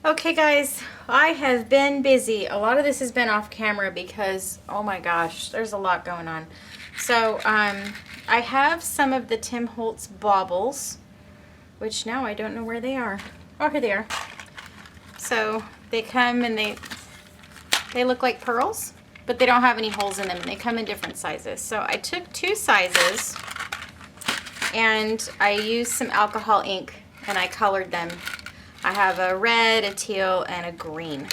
Okay guys, I have been busy. A lot of this has been off camera because, oh my gosh, there's a lot going on. So, I have some of the Tim Holtz baubles, which now I don't know where they are. Oh, here they are. So, they come and they look like pearls, but they don't have any holes in them, and they come in different sizes. So, I took two sizes, and I used some alcohol ink, and I colored them. I have a red, a teal, and a green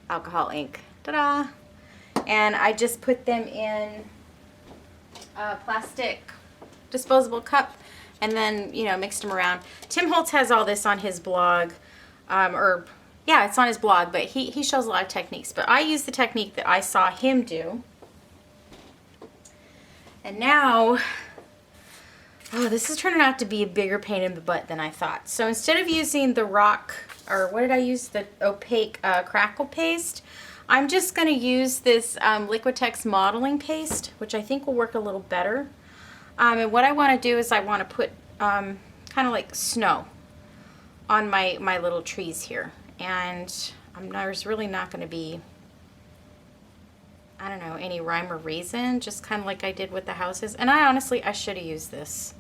alcohol ink. Ta-da! And I just put them in a plastic disposable cup and then, you know, mixed them around. Tim Holtz has all this on his blog, yeah, it's on his blog, but he shows a lot of techniques. But I use the technique that I saw him do. And now, oh, this is turning out to be a bigger pain in the butt than I thought. So instead of using the rock, or what did I use? The opaque crackle paste. I'm just going to use this Liquitex modeling paste, which I think will work a little better. And what I want to do is I want to put kind of like snow on my little trees here. And there's really not going to be, I don't know, any rhyme or reason, just kind of like I did with the houses. And I should have used this.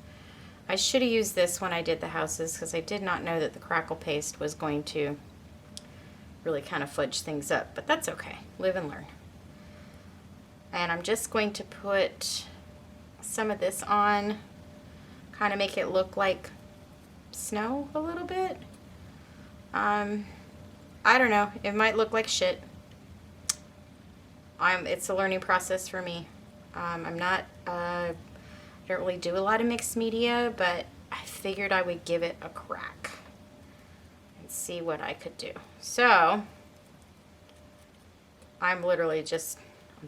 I should have used this when I did the houses because I did not know that the crackle paste was going to really kind of fudge things up, but that's okay. Live and learn. And I'm just going to put some of this on, kind of make it look like snow a little bit. I don't know. It might look like shit. It's a learning process for me. I don't really do a lot of mixed media, but I figured I would give it a crack and see what I could do. So, I'm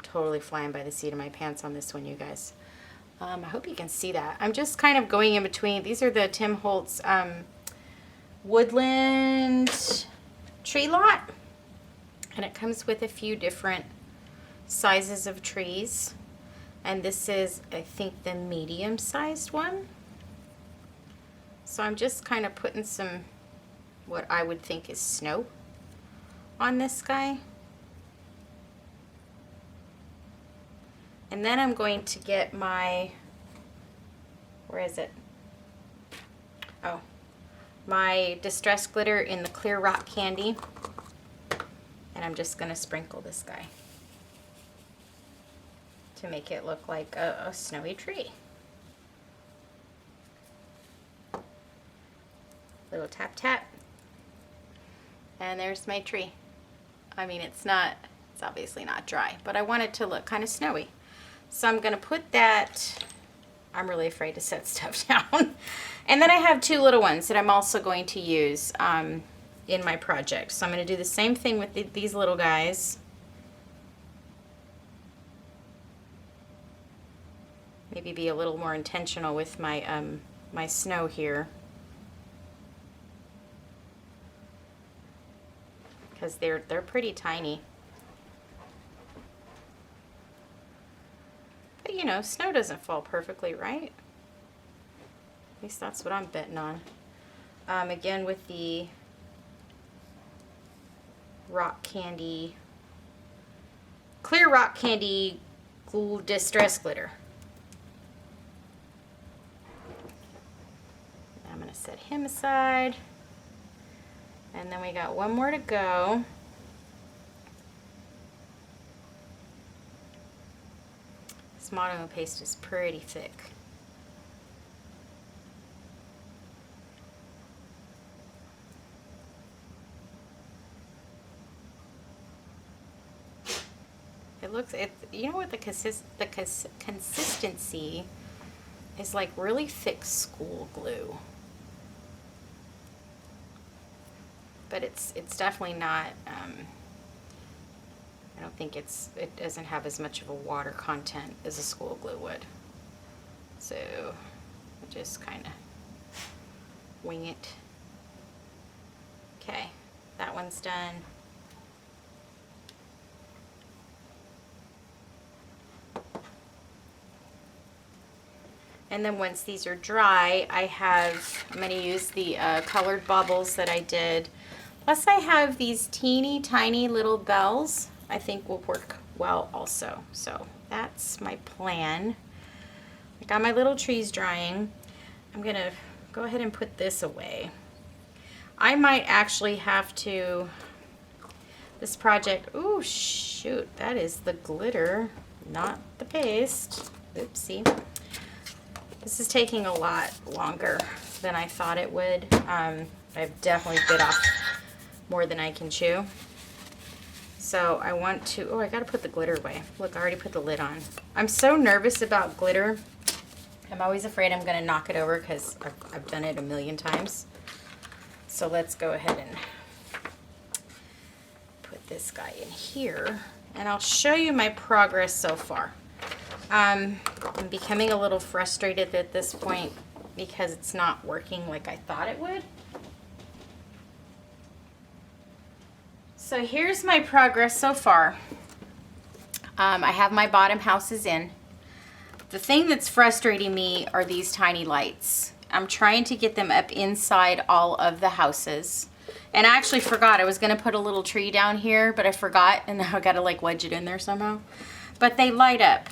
totally flying by the seat of my pants on this one, you guys. I hope you can see that. I'm just kind of going in between. These are the Tim Holtz Woodland Tree Lot, and it comes with a few different sizes of trees. And this is, I think, the medium-sized one. So I'm just kind of putting some, what I would think is snow on this guy. And then I'm going to get my, where is it? Oh, my Distress Glitter in the Clear Rock Candy. And I'm just going to sprinkle this guy to make it look like a snowy tree. Little tap tap. And there's my tree. I mean, it's obviously not dry, but I want it to look kind of snowy. So I'm gonna put that, I'm really afraid to set stuff down. And then I have two little ones that I'm also going to use in my project. So I'm gonna do the same thing with these little guys. Maybe be a little more intentional with my my snow here, because they're pretty tiny. But you know, snow doesn't fall perfectly, right? At least that's what I'm betting on. Again with the rock candy, clear rock candy distress glitter. I'm going to set him aside. And then we got one more to go. This modeling paste is pretty thick. You know what, the consistency is like really thick school glue. But it's definitely not, I don't think it doesn't have as much of a water content as a school glue would. So I just kind of wing it. Okay, that one's done. And then once these are dry, I'm going to use the colored baubles that I did. Plus I have these teeny tiny little bells I think will work well also. So that's my plan. I got my little trees drying. I'm going to go ahead and put this away. I might actually have to, this project, oh shoot, that is the glitter, not the paste. Oopsie. This is taking a lot longer than I thought it would. I've definitely bit off more than I can chew. So I want to, oh, I gotta put the glitter away. Look, I already put the lid on. I'm so nervous about glitter. I'm always afraid I'm gonna knock it over because I've done it a million times. So let's go ahead and put this guy in here and I'll show you my progress so far. I'm becoming a little frustrated at this point because it's not working like I thought it would. So here's my progress so far. I have my bottom houses in. The thing that's frustrating me are these tiny lights. I'm trying to get them up inside all of the houses. And I actually forgot I was gonna put a little tree down here, but I forgot and now I gotta like wedge it in there somehow. But they light up.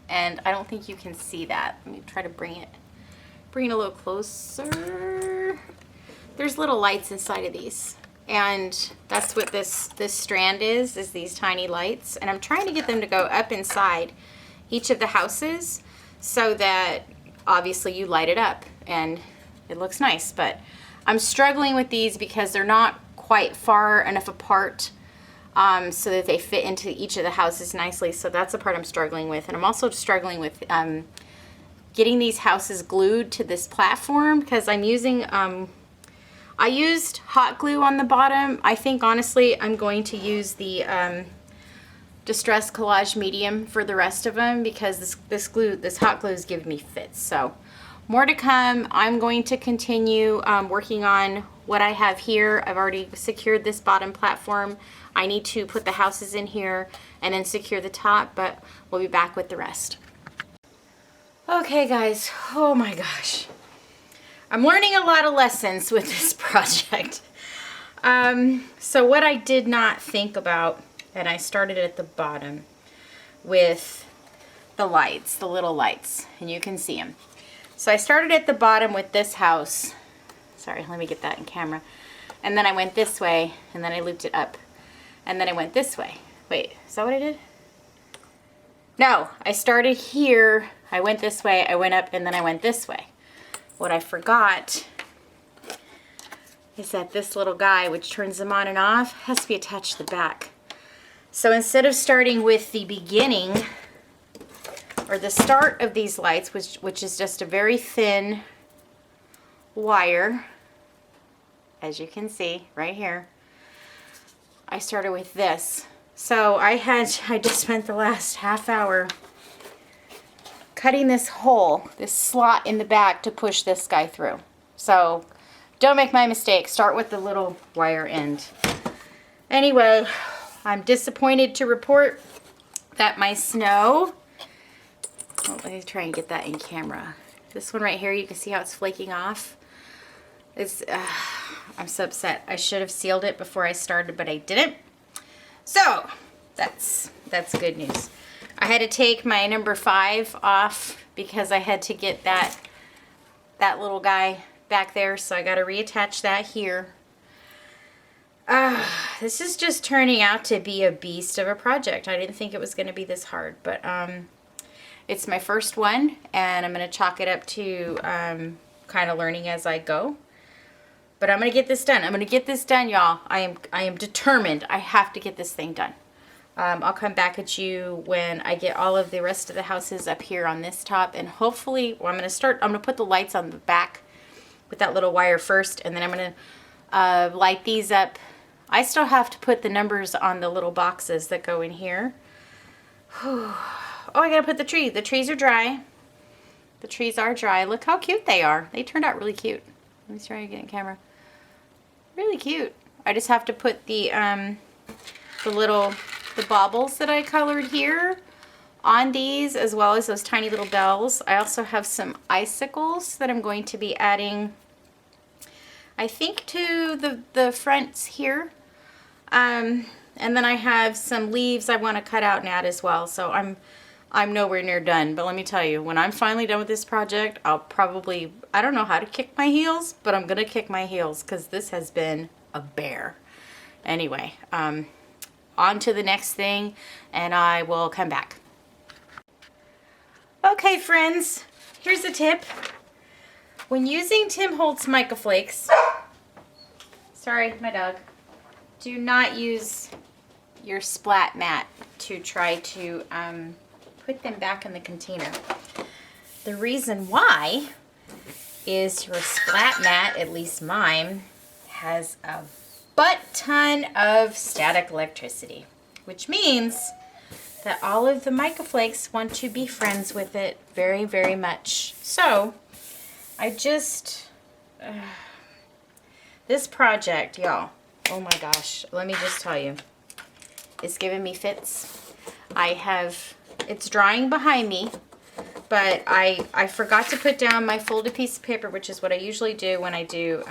And I don't think you can see that. Let me try to bring it a little closer. There's little lights inside of these. And that's what this strand is these tiny lights. And I'm trying to get them to go up inside each of the houses so that obviously you light it up and it looks nice. But I'm struggling with these because they're not quite far enough apart so that they fit into each of the houses nicely. So that's the part I'm struggling with. And I'm also struggling with getting these houses glued to this platform because I'm using, I used hot glue on the bottom. I think honestly I'm going to use the Distress Collage Medium for the rest of them because this hot glue is giving me fits. So more to come. I'm going to continue working on what I have here. I've already secured this bottom platform. I need to put the houses in here and then secure the top, but we'll be back with the rest. Okay guys, oh my gosh. I'm learning a lot of lessons with this project. So what I did not think about, and I started at the bottom with the lights, the little lights, and you can see them. So I started at the bottom with this house. Sorry, let me get that in camera. And then I went this way, and then I looped it up. And then I went this way. Wait, is that what I did? No, I started here, I went this way, I went up, and then I went this way. What I forgot is that this little guy, which turns them on and off, has to be attached to the back. So instead of starting with the beginning, or the start of these lights, which is just a very thin wire, as you can see right here, I started with this. So I just spent the last half hour cutting this hole, this slot in the back to push this guy through. So don't make my mistake. Start with the little wire end. Anyway, I'm disappointed to report that my snow, oh, let me try and get that in camera. This one right here, you can see how it's flaking off. I'm so upset. I should have sealed it before I started, but I didn't. So that's good news. I had to take my number 5 off because I had to get that little guy back there. So I got to reattach that here. This is just turning out to be a beast of a project. I didn't think it was going to be this hard, but it's my first one, and I'm going to chalk it up to kind of learning as I go. But I'm going to get this done. I'm going to get this done, y'all. I am determined. I have to get this thing done. I'll come back at you when I get all of the rest of the houses up here on this top. And hopefully, well, I'm going to put the lights on the back with that little wire first. And then I'm going to light these up. I still have to put the numbers on the little boxes that go in here. Oh, I got to put the tree. The trees are dry. The trees are dry. Look how cute they are. They turned out really cute. Let me try to get in camera. Really cute. I just have to put the baubles that I colored here On these, as well as those tiny little bells, I also have some icicles that I'm going to be adding, I think, to the fronts here. And then I have some leaves I want to cut out and add as well. So I'm nowhere near done, but let me tell you, when I'm finally done with this project, I'll probably, I don't know how to kick my heels, but I'm gonna kick my heels because this has been a bear. Anyway, on to the next thing, and I will come back. Okay, friends, here's a tip. When using Tim Holtz Mica Flakes, sorry, my dog, do not use your splat mat to try to put them back in the container. The reason why is your splat mat, at least mine, has a butt ton of static electricity, which means that all of the mica flakes want to be friends with it very, very much. So I just, this project, y'all, oh my gosh, let me just tell you, it's giving me fits. It's drying behind me, but I forgot to put down my folded piece of paper, which is what I usually do when I do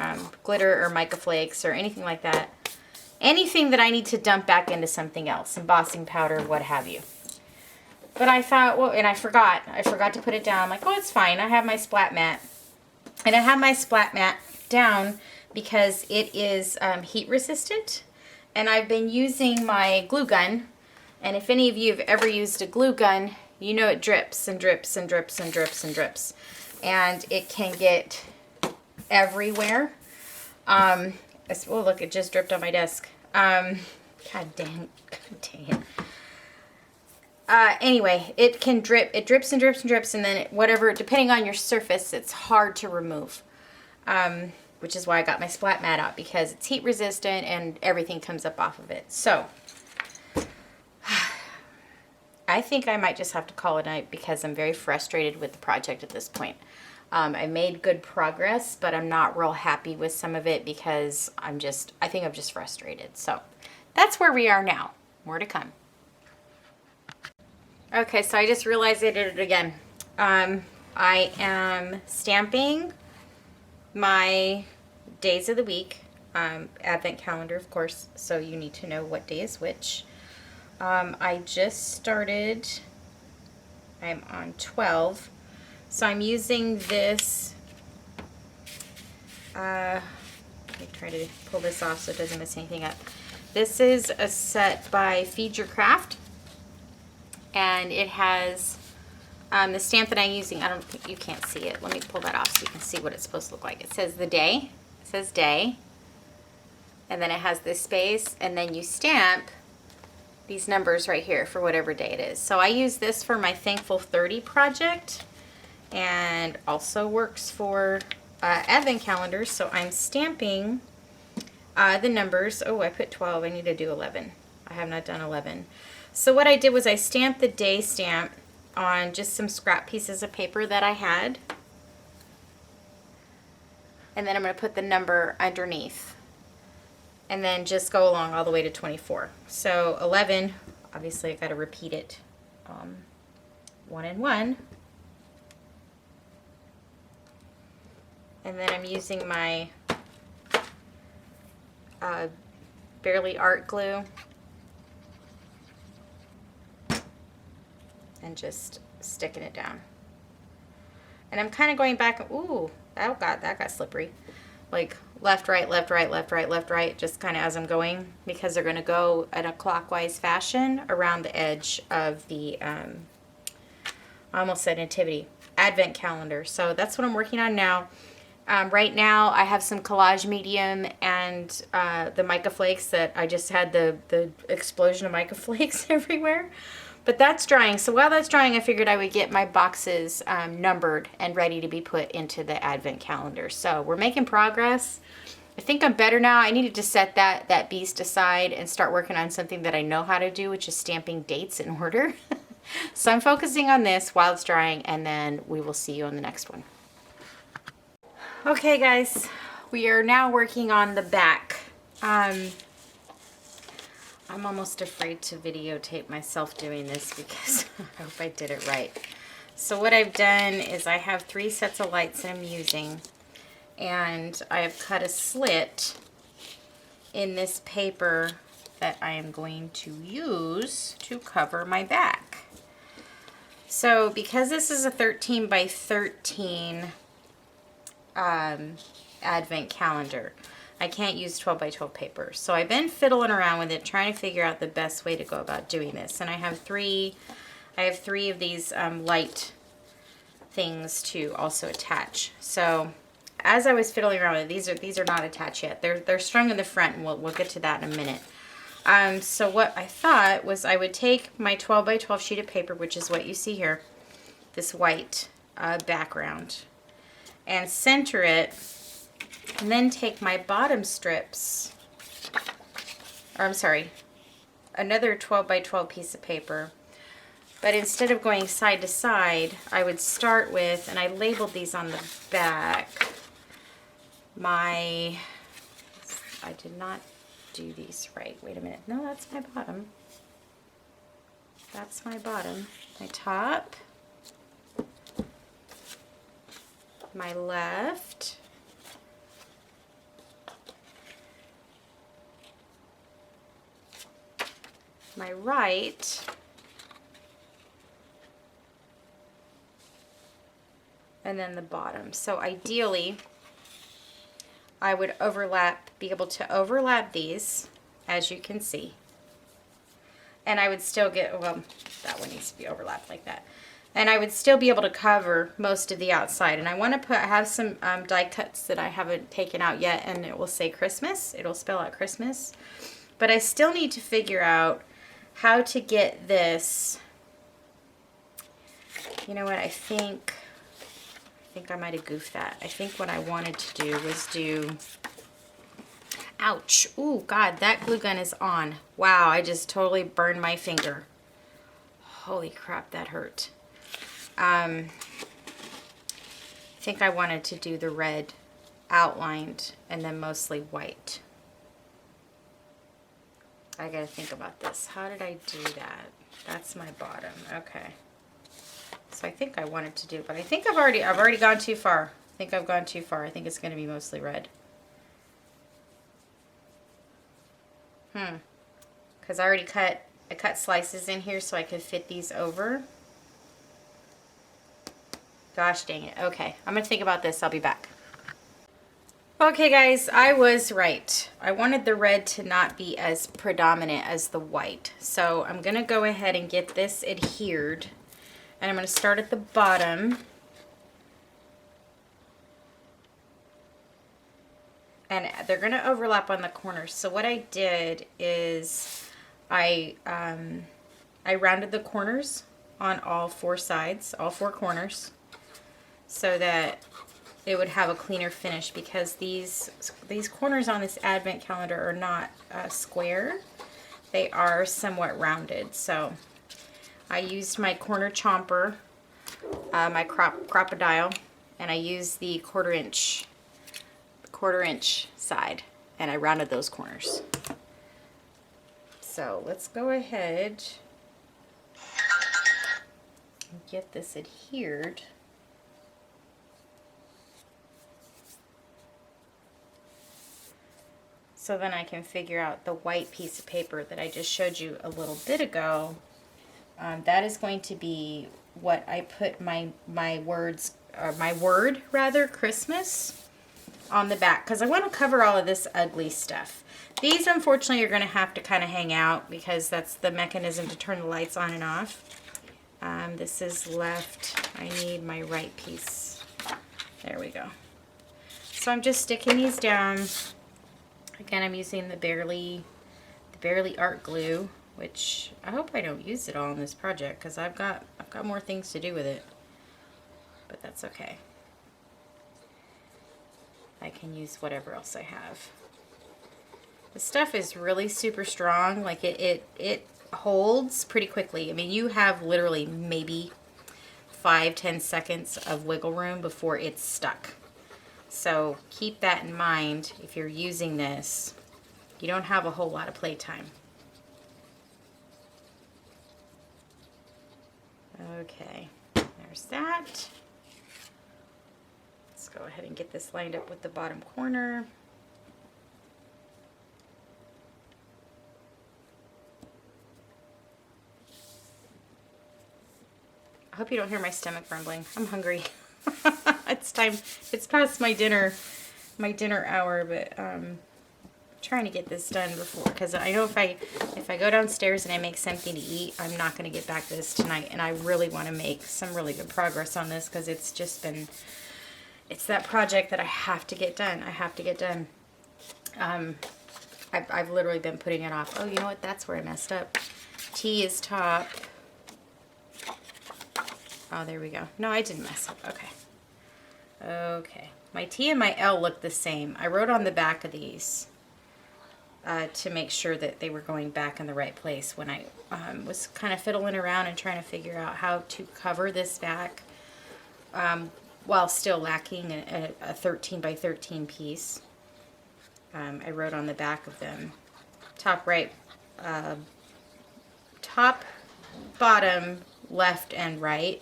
glitter or mica flakes or anything like that. Anything that I need to dump back into something else, embossing powder, what have you. But I thought, well, and I forgot to put it down. I'm like, oh, it's fine. I have my splat mat. And I have my splat mat down because it is heat resistant. And I've been using my glue gun. And if any of you have ever used a glue gun, you know it drips and drips and drips and drips and drips. And it can get everywhere. Oh, look, it just dripped on my desk. God dang it. Anyway, it can drip. It drips and drips and drips, and then whatever, depending on your surface, it's hard to remove. Which is why I got my splat mat out, because it's heat resistant and everything comes up off of it. So, I think I might just have to call it a night because I'm very frustrated with the project at this point. I made good progress, but I'm not real happy with some of it because I think I'm just frustrated. So, that's where we are now. More to come. Okay, so I just realized I did it again. I am stamping my days of the week, advent calendar, of course, so you need to know what day is which. I just started, I'm on 12, so I'm using this, let me try to pull this off so it doesn't mess anything up. This is a set by Feed Your Craft. And it has the stamp that I'm using. I don't think you can't see it. Let me pull that off so you can see what it's supposed to look like. It says the day. It says day. And then it has this space. And then you stamp these numbers right here for whatever day it is. So I use this for my Thankful 30 project. And also works for advent calendars. So I'm stamping the numbers. Oh, I put 12. I need to do 11. I have not done 11. So what I did was I stamped the day stamp on just some scrap pieces of paper that I had. And then I'm going to put the number underneath. And then just go along all the way to 24. So 11, obviously I got to repeat it. 1 and 1. And then I'm using my Bearly Art glue. And just sticking it down. And I'm kind of going back, ooh, that got slippery. Like left, right, left, right, left, right, left, right, just kind of as I'm going, because they're going to go in a clockwise fashion around the edge of the, I almost said nativity, advent calendar. So that's what I'm working on now. Right now I have some collage medium and the mica flakes that I just had the explosion of mica flakes everywhere. But that's drying. So while that's drying, I figured I would get my boxes numbered and ready to be put into the advent calendar. So we're making progress. I think I'm better now. I needed to set that beast aside and start working on something that I know how to do, which is stamping dates in order. So I'm focusing on this while it's drying, and then we will see you on the next one. Okay, guys, we are now working on the back. I'm almost afraid to videotape myself doing this because I hope I did it right. So what I've done is I have 3 sets of lights that I'm using, and I have cut a slit in this paper that I am going to use to cover my back. So because this is a 13 by 13 advent calendar, I can't use 12 by 12 paper. So I've been fiddling around with it, trying to figure out the best way to go about doing this. And I have three of these light things to also attach. So as I was fiddling around with it, these are not attached yet. They're strung in the front, and we'll get to that in a minute. So what I thought was I would take my 12 by 12 sheet of paper, which is what you see here, this white background, and center it, and then take my bottom strips, or I'm sorry, another 12 by 12 piece of paper. But instead of going side to side, I would start with, and I labeled these on the back, I did not do these right. Wait a minute. No, that's my bottom. That's my bottom. My top, my left, my right, and then the bottom. So ideally, I would be able to overlap these, as you can see. And I would still get, well, that one needs to be overlapped like that. And I would still be able to cover most of the outside. And I want to have some die cuts that I haven't taken out yet, and it will say Christmas. It'll spell out Christmas. But I still need to figure out how to get this. You know what, I think I might have goofed that. I think what I wanted to do was ouch, ooh, God, that glue gun is on. Wow, I just totally burned my finger. Holy crap, that hurt. I think I wanted to do the red outlined and then mostly white. I gotta think about this. How did I do that? That's my bottom, okay. So I think I wanted to do, but I think I've already gone too far. I think I've gone too far. I think it's going to be mostly red. Because I cut slices in here so I could fit these over. Gosh dang it. Okay, I'm going to think about this. I'll be back. Okay guys, I was right. I wanted the red to not be as predominant as the white. So I'm going to go ahead and get this adhered. And I'm going to start at the bottom. And they're going to overlap on the corners. So what I did is I rounded the corners on all 4 sides, all 4 corners, so that it would have a cleaner finish, because these corners on this advent calendar are not square. They are somewhat rounded. So I used my corner chomper, my crocodile, and I used the quarter inch side, and I rounded those corners. So let's go ahead and get this adhered. So then I can figure out the white piece of paper that I just showed you a little bit ago. That is going to be what I put my word Christmas on the back, because I want to cover all of this ugly stuff. These unfortunately are going to have to kind of hang out because that's the mechanism to turn the lights on and off. This is left. I need my right piece. There we go. So I'm just sticking these down. Again, I'm using the Bearly Art Glue, which I hope I don't use it all in this project because I've got more things to do with it. But that's okay. I can use whatever else I have. The stuff is really super strong. Like it holds pretty quickly. I mean, you have literally maybe 5-10 seconds of wiggle room before it's stuck. So keep that in mind if you're using this. You don't have a whole lot of playtime. Okay, there's that. Let's go ahead and get this lined up with the bottom corner. I hope you don't hear my stomach rumbling. I'm hungry. It's time. It's past my dinner hour, but trying to get this done before, because I know if I go downstairs and I make something to eat, I'm not going to get back to this tonight, and I really want to make some really good progress on this, because it's just been, it's that project that I have to get done. I have to get done. I've literally been putting it off. Oh, you know what? That's where I messed up. T is top. Oh, there we go. No, I didn't mess up. Okay. Okay. My T and my L look the same. I wrote on the back of these to make sure that they were going back in the right place when I was kind of fiddling around and trying to figure out how to cover this back while still lacking a 13 by 13 piece. I wrote on the back of them, top right, top, bottom, left, and right,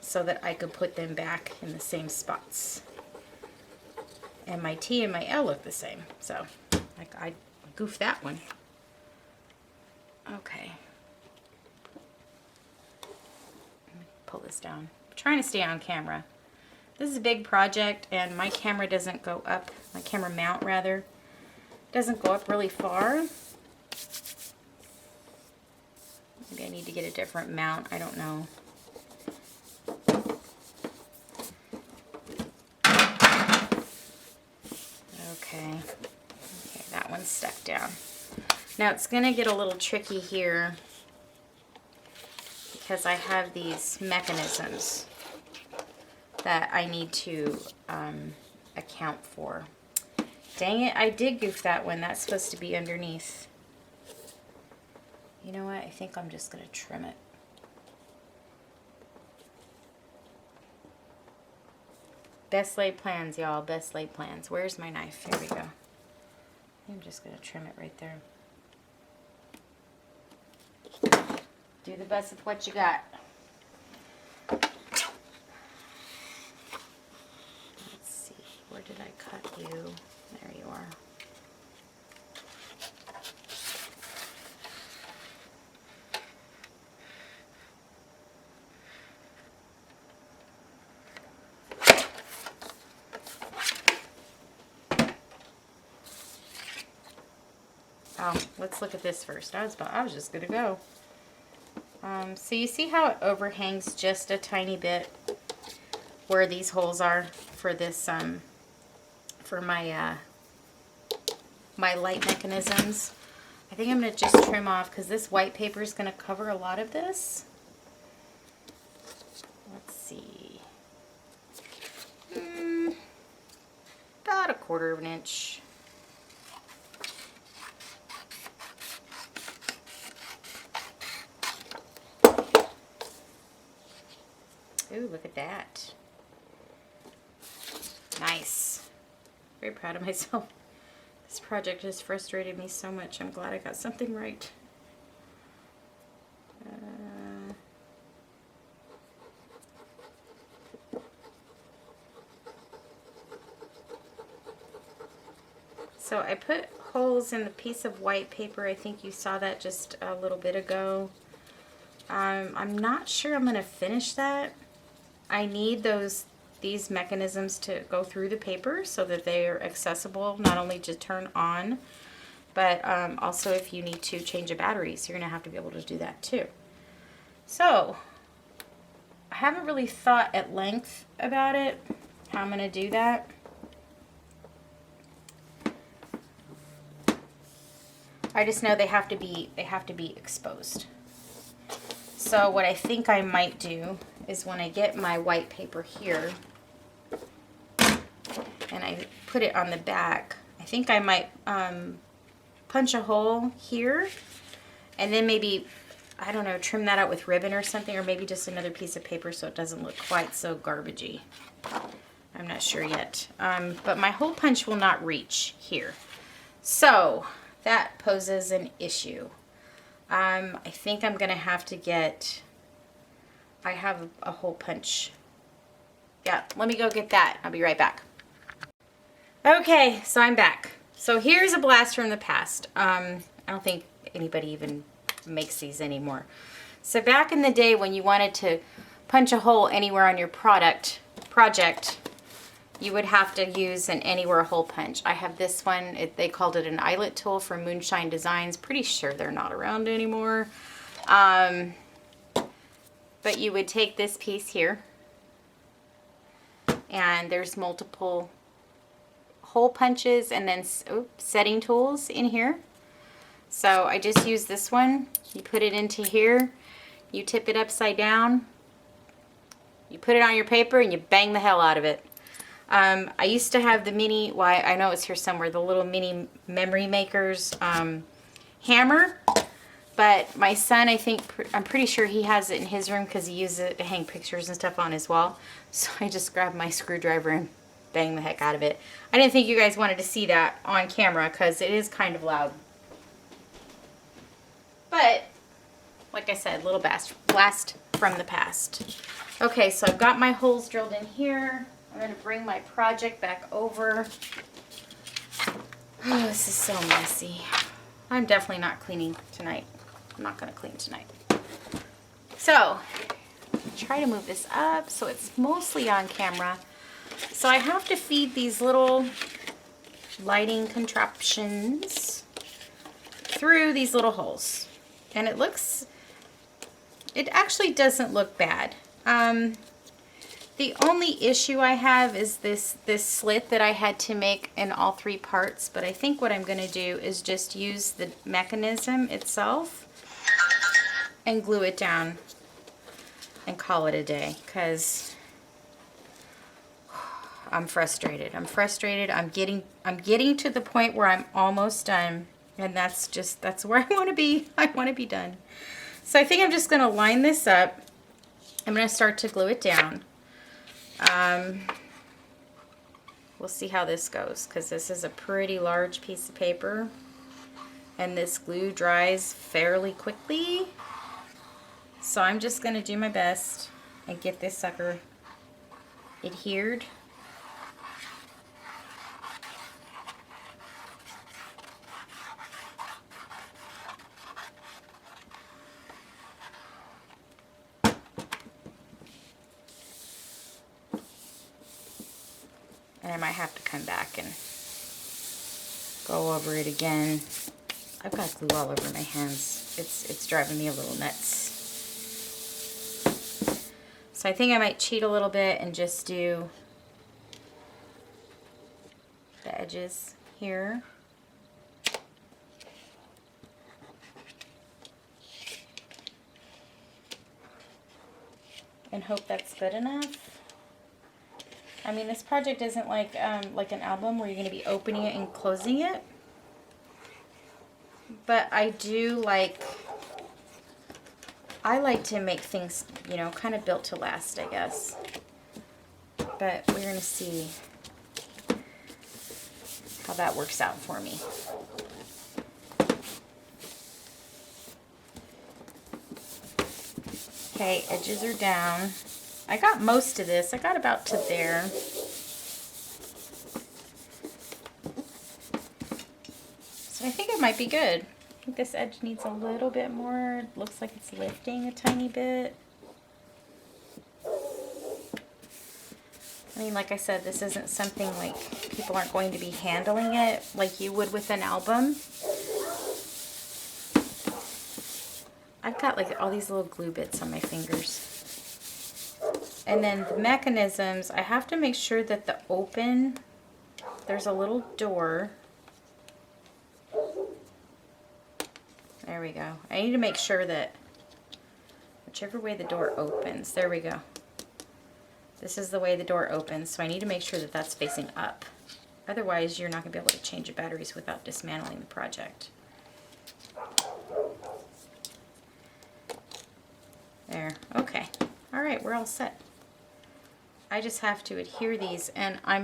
so that I could put them back in the same spots. And my T and my L look the same, so like I goofed that one. Okay. Let me pull this down. I'm trying to stay on camera. This is a big project, and my camera doesn't go up, my camera mount rather, doesn't go up really far. Maybe I need to get a different mount, I don't know. Okay, that one's stuck down. Now it's going to get a little tricky here because I have these mechanisms that I need to account for. Dang it, I did goof that one. That's supposed to be underneath. You know what? I think I'm just going to trim it. Best laid plans, y'all. Best laid plans. Where's my knife? Here we go. I'm just going to trim it right there. Do the best with what you got. Let's see. Where did I cut you? There you are. Oh, let's look at this first. I was just gonna go. So you see how it overhangs just a tiny bit where these holes are for this for my my light mechanisms. I think I'm gonna just trim off because this white paper is gonna cover a lot of this. Let's see, about 1/4 of an inch. Ooh, look at that. Nice. Very proud of myself. This project has frustrated me so much. I'm glad I got something right. So I put holes in the piece of white paper. I think you saw that just a little bit ago. I'm not sure I'm going to finish that. I need these mechanisms to go through the paper so that they are accessible, not only to turn on, but also if you need to change a battery, so you're going to have to be able to do that too. So I haven't really thought at length about it, how I'm going to do that. I just know they have to be exposed. So what I think I might do is when I get my white paper here and I put it on the back, I think I might punch a hole here and then maybe, I don't know, trim that out with ribbon or something, or maybe just another piece of paper so it doesn't look quite so garbagey. I'm not sure yet. But my hole punch will not reach here. So that poses an issue. I think I'm going to have to get I have a hole punch. Yeah, let me go get that. I'll be right back. Okay, so I'm back. So here's a blast from the past. I don't think anybody even makes these anymore. So back in the day when you wanted to punch a hole anywhere on your project, you would have to use an anywhere hole punch. I have this one. They called it an eyelet tool from Moonshine Designs. Pretty sure they're not around anymore. But you would take this piece here, and there's multiple hole punches and then setting tools in here. So I just use this one. You put it into here, you tip it upside down, you put it on your paper, and you bang the hell out of it. I used to have the mini, I know it's here somewhere, the little mini Memory Makers hammer, but my son, I'm pretty sure he has it in his room because he uses it to hang pictures and stuff on his wall. So I just grabbed my screwdriver and bang the heck out of it. I didn't think you guys wanted to see that on camera because it is kind of loud. But, like I said, little blast from the past. Okay, so I've got my holes drilled in here. I'm going to bring my project back over. Oh, this is so messy. I'm definitely not cleaning tonight. I'm not going to clean tonight. So, try to move this up so it's mostly on camera. So I have to feed these little lighting contraptions through these little holes. And it actually doesn't look bad. The only issue I have is this slit that I had to make in all 3 parts, but I think what I'm going to do is just use the mechanism itself and glue it down and call it a day, because I'm frustrated. I'm getting to the point where I'm almost done, and that's where I want to be. I want to be done. So I think I'm just going to line this up. I'm going to start to glue it down. We'll see how this goes, because this is a pretty large piece of paper, and this glue dries fairly quickly. So I'm just going to do my best and get this sucker adhered. And I might have to come back and go over it again. I've got glue all over my hands. It's driving me a little nuts. So I think I might cheat a little bit and just do the edges here. And hope that's good enough. I mean, this project isn't like an album where you're going to be opening it and closing it. But I like to make things, you know, kind of built to last, I guess. But we're going to see how that works out for me. Okay, edges are down. I got most of this. I got about to there. So I think it might be good. I think this edge needs a little bit more. It looks like it's lifting a tiny bit. I mean, like I said, this isn't something like people aren't going to be handling it like you would with an album. I've got like all these little glue bits on my fingers. And then the mechanisms, I have to make sure that the open, there's a little door. There we go. I need to make sure that whichever way the door opens, there we go. This is the way the door opens, so I need to make sure that that's facing up. Otherwise, you're not going to be able to change the batteries without dismantling the project. There. Okay. All right, we're all set. I just have to adhere these, and I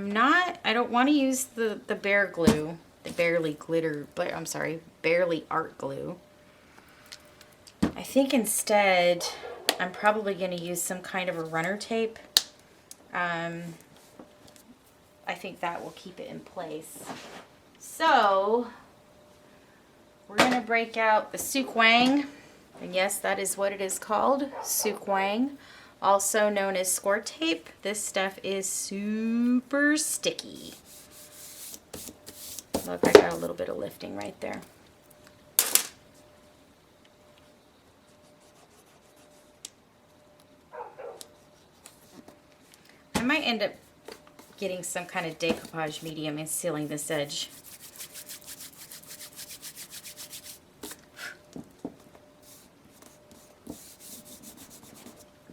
don't want to use the Bear glue, the Barely glitter, but I'm sorry, Barely art glue. I think instead I'm probably going to use some kind of a runner tape. I think that will keep it in place. So we're going to break out the Suk Wang. And yes, that is what it is called, Suk Wang, also known as score tape. This stuff is super sticky. Look, I got a little bit of lifting right there. I might end up getting some kind of decoupage medium and sealing this edge.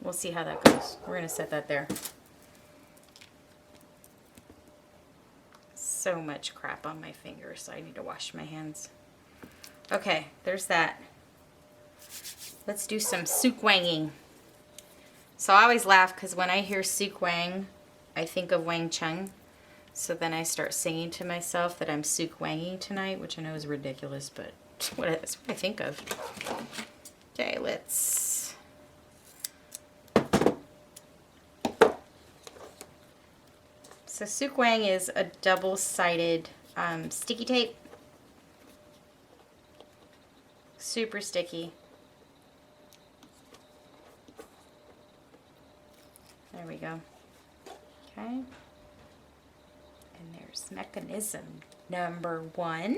We'll see how that goes. We're going to set that there. So much crap on my fingers, so I need to wash my hands. Okay, there's that. Let's do some Suk Wanging. So I always laugh because when I hear Suk Wang, I think of Wang Chung. So then I start singing to myself that I'm Suk Wanging tonight, which I know is ridiculous, but that's what I think of. Okay, let's... So Suk Wang is a double-sided sticky tape. Super sticky. There we go. Okay. And there's mechanism number 1.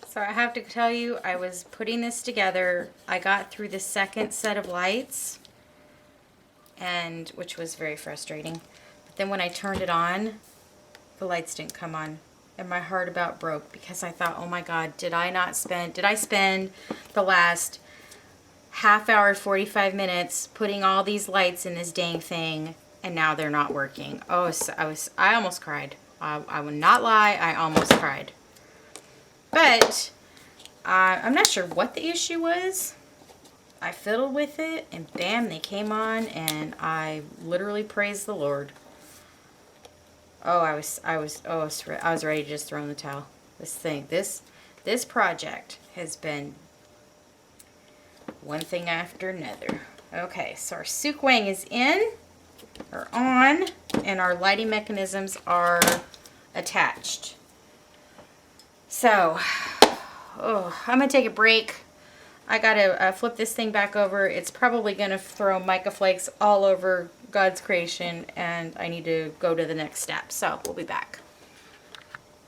So I have to tell you, I was putting this together. I got through the second set of lights, and which was very frustrating. But then when I turned it on, the lights didn't come on, and my heart about broke because I thought, oh my God, did I spend the last half hour, 45 minutes putting all these lights in this dang thing, and now they're not working. Oh, so I almost cried. I will not lie, I almost cried. But I'm not sure what the issue was. I fiddled with it, and bam, they came on, and I literally praised the Lord. Oh, I was ready to just throw in the towel. This project has been one thing after another. Okay, so our Suk Wang is in, or on, and our lighting mechanisms are attached. So, I'm going to take a break. I got to flip this thing back over. It's probably going to throw mica flakes all over God's creation, and I need to go to the next step. So, we'll be back.